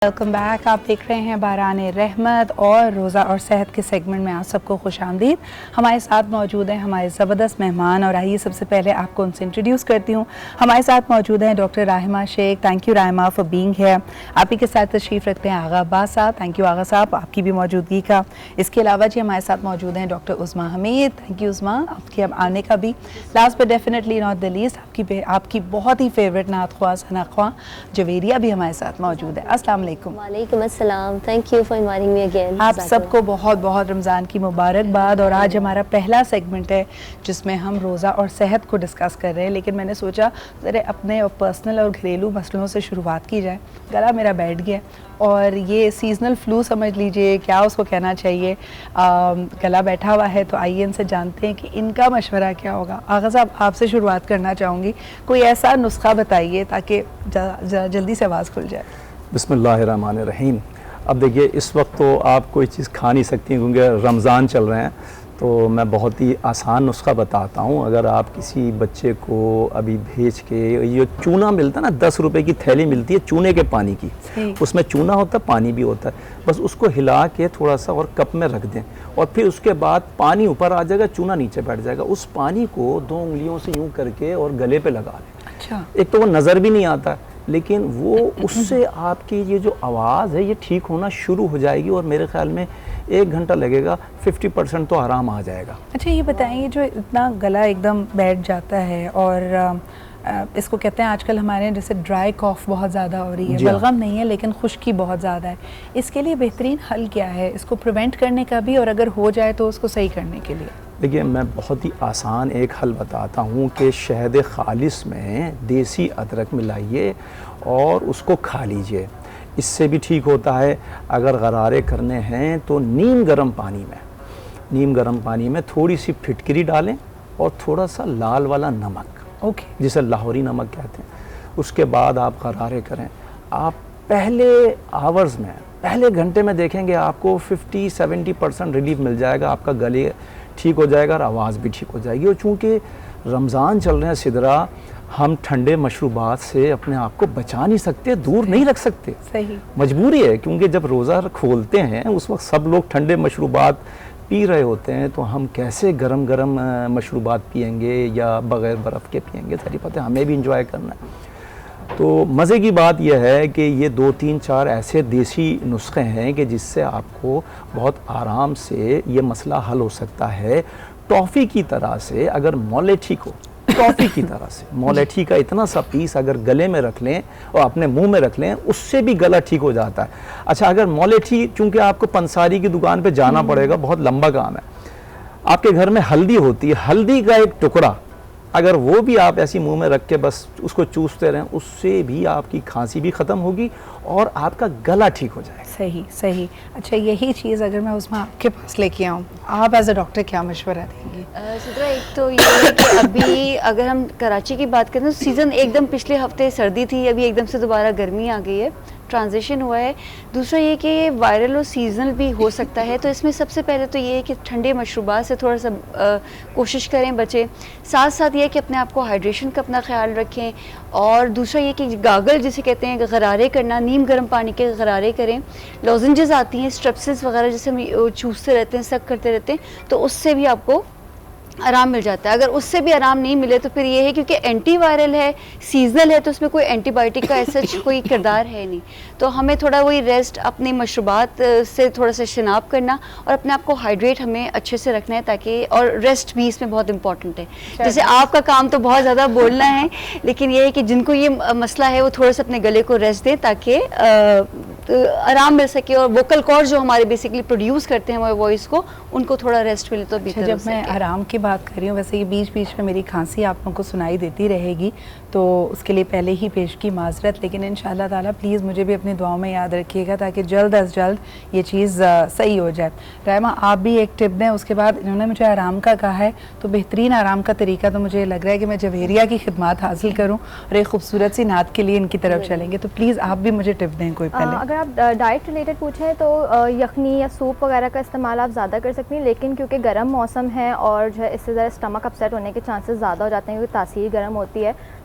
Welcome back. आप देख रहे हैं बारान रहमत और रोज़ा और सेहत के सेगमेंट में आप सबको खुश आमदीद। हमारे साथ मौजूद हैं हमारे ज़बरदस्त मेहमान और आइए सबसे पहले आपको उनसे इंट्रोड्यूस करती हूँ। हमारे साथ मौजूद हैं doctor Rahima Sheikh. Thank you Rahima for being here. आप ही के साथ तशरीफ़ रखते हैं आगा अब्बास साहब। थैंक यू आगा साहब आपकी भी मौजूदगी का। इसके अलावा जी हमारे साथ मौजूद हैं doctor Usma Hamid. Thank you उस्मा आपके अब आने का भी। Last but definitely not the least आपकी बहुत ही फेवरेट नात ख्वाह सना ख्वाह जवेरिया भी हमारे साथ मौजूद है। अस्सलाम वालेकुम। अस्सलाम, thank you for inviting me again. आप सबको बहुत बहुत रमज़ान की मुबारकबाद। और आज हमारा पहला सेगमेंट है जिसमें हम रोज़ा और सेहत को डिस्कस कर रहे हैं, लेकिन मैंने सोचा ज़रा अपने पर्सनल और घरेलू मसलों से शुरुआत की जाए। गला मेरा बैठ गया और ये सीजनल फ्लू समझ लीजिए, क्या उसको कहना चाहिए, गला बैठा हुआ है। तो आइए इनसे जानते हैं कि इनका मशवरा क्या होगा। आगा साहब आपसे शुरुआत करना चाहूँगी, कोई ऐसा नुस्खा बताइए ताकि जल्दी से आवाज़ खुल जाए। बिस्मिल्लाहिर्रहमानिर्रहीम। अब देखिए, इस वक्त तो आप कोई चीज़ खा नहीं सकती क्योंकि रमज़ान चल रहे हैं, तो मैं बहुत ही आसान नुस्खा बताता हूँ। अगर आप किसी बच्चे को अभी भेज के, ये चूना मिलता है ना, 10 रुपए की थैली मिलती है चूने के पानी की, उसमें चूना होता है, पानी भी होता है, बस उसको हिला के थोड़ा सा और कप में रख दें और फिर उसके बाद पानी ऊपर आ जाएगा, चूना नीचे बैठ जाएगा। उस पानी को 2 उंगलियों से यूँ करके और गले पे लगा लें। अच्छा। एक तो वो नज़र भी नहीं आता, लेकिन वो उससे आपकी ये जो आवाज़ है ये ठीक होना शुरू हो जाएगी और मेरे ख्याल में 1 घंटा लगेगा, 50% तो आराम आ जाएगा। अच्छा, ये बताएं, जो इतना गला एकदम बैठ जाता है और इसको कहते हैं आजकल हमारे यहाँ जैसे ड्राई कॉफ बहुत ज़्यादा हो रही है, बलगम नहीं है लेकिन खुश्की बहुत ज़्यादा है, इसके लिए बेहतरीन हल क्या है, इसको प्रिवेंट करने का भी और अगर हो जाए तो उसको सही करने के लिए? देखिए, मैं बहुत ही आसान एक हल बताता हूँ कि शहद खालिस में देसी अदरक मिलाइए और उसको खा लीजिए, इससे भी ठीक होता है। अगर गरारे करने हैं तो नीम गर्म पानी में थोड़ी सी फिटकरी डालें और थोड़ा सा लाल वाला नमक, जिसे लाहौरी नमक कहते हैं, उसके बाद आप गरारे करें। आप पहले घंटे में देखेंगे आपको 50-70% रिलीफ मिल जाएगा, आपका गले ठीक हो जाएगा और आवाज़ भी ठीक हो जाएगी। और चूँकि रमज़ान चल रहे हैं सिदरा, हम ठंडे मशरूबात से अपने आप को बचा नहीं सकते, दूर नहीं रख सकते, सही मजबूरी है, क्योंकि जब रोज़ा खोलते हैं उस वक्त सब लोग ठंडे मशरूबात पी रहे होते हैं, तो हम कैसे गरम गरम मशरूबात पिएंगे या बग़ैर बर्फ़ के पिएंगे, सारी पता है, हमें भी इंजॉय करना है। तो मज़े की बात यह है कि ये 2-3-4 ऐसे देसी नुस्खे हैं कि जिससे आपको बहुत आराम से ये मसला हल हो सकता है। टॉफ़ी की तरह से अगर मोलेठी को, टॉफ़ी की तरह से मोलेठी का इतना सा पीस अगर गले में रख लें और अपने मुंह में रख लें, उससे भी गला ठीक हो जाता है। अच्छा, अगर मोलेठी, चूँकि आपको पंसारी की दुकान पर जाना पड़ेगा, बहुत लंबा काम है, आपके घर में हल्दी होती है, हल्दी का एक टुकड़ा अगर वो भी आप ऐसी मुंह में रख के बस उसको चूसते रहें, उससे भी आपकी खांसी भी ख़त्म होगी और आपका गला ठीक हो जाएगा। सही। अच्छा, यही चीज़ अगर मैं उसमें आपके पास लेके आऊँ, आप एज अ डॉक्टर क्या मशवरा देंगी? सिद्रा, एक तो ये है कि अभी अगर हम कराची की बात करें तो सीज़न एकदम पिछले हफ्ते सर्दी थी, अभी एकदम से दोबारा गर्मी आ गई है, ट्रांजिशन हुआ है। दूसरा ये कि ये वायरल और सीजनल भी हो सकता है, तो इसमें सबसे पहले तो ये है कि ठंडे मशरूबात से थोड़ा सा कोशिश करें बचें। साथ साथ ये कि अपने आप को हाइड्रेशन का अपना ख्याल रखें। और दूसरा ये कि गागल जिसे कहते हैं, गरारे करना, नीम गर्म पानी के गरारे करें। लॉजेंजेस आती हैं, स्ट्रेप्सिस वगैरह, जैसे हम चूसते रहते हैं, सक करते रहते हैं, तो उससे भी आपको आराम मिल जाता है। अगर उससे भी आराम नहीं मिले तो फिर ये है, क्योंकि एंटी वायरल है, सीजनल है, तो उसमें कोई एंटीबायोटिक का ऐसा कोई किरदार है नहीं, तो हमें थोड़ा वही रेस्ट, अपनी मशरूबात से थोड़ा सा शनाब करना और अपने आप को हाइड्रेट हमें अच्छे से रखना है, ताकि, और रेस्ट भी इसमें बहुत इंपॉर्टेंट है। जैसे आपका काम तो बहुत ज़्यादा बोलना है, लेकिन ये है कि जिनको ये मसला है वो थोड़ा सा अपने गले को रेस्ट दें ताकि आराम मिल सके, और वोकल कॉर्ड जो हमारे बेसिकली प्रोड्यूस करते हैं हमारे वॉइस को, उनको थोड़ा रेस्ट मिले तो बेहतर। जब मैं आराम की बात कर रही हूँ, वैसे ये बीच बीच में मेरी खांसी आप लोगों को सुनाई देती रहेगी, तो उसके लिए पहले ही पेश की माजरत, लेकिन इंशाल्लाह ताला प्लीज़ मुझे भी अपनी दुआओं में याद रखिएगा ताकि जल्द अज जल्द ये चीज़ सही हो जाए। राहिमा, आप भी एक टिप दें। उसके बाद इन्होंने मुझे आराम का कहा है, तो बेहतरीन आराम का तरीका तो मुझे लग रहा है कि मैं जवेरिया की खिदमत हासिल करूँ और एक खूबसूरत सी नात के लिए इनकी तरफ चलेंगे, तो प्लीज़ आप भी मुझे टिप दें कोई पहले। अगर आप डाइट रिलेटेड पूछें तो यखनी या सूप वगैरह का इस्तेमाल आप ज़्यादा कर सकती हैं, लेकिन क्योंकि गर्म मौसम है और जो है इससे ज़रा स्टमक अपसेट होने के चांसेस ज़्यादा हो जाते हैं, क्योंकि तासीर गर्म होती है,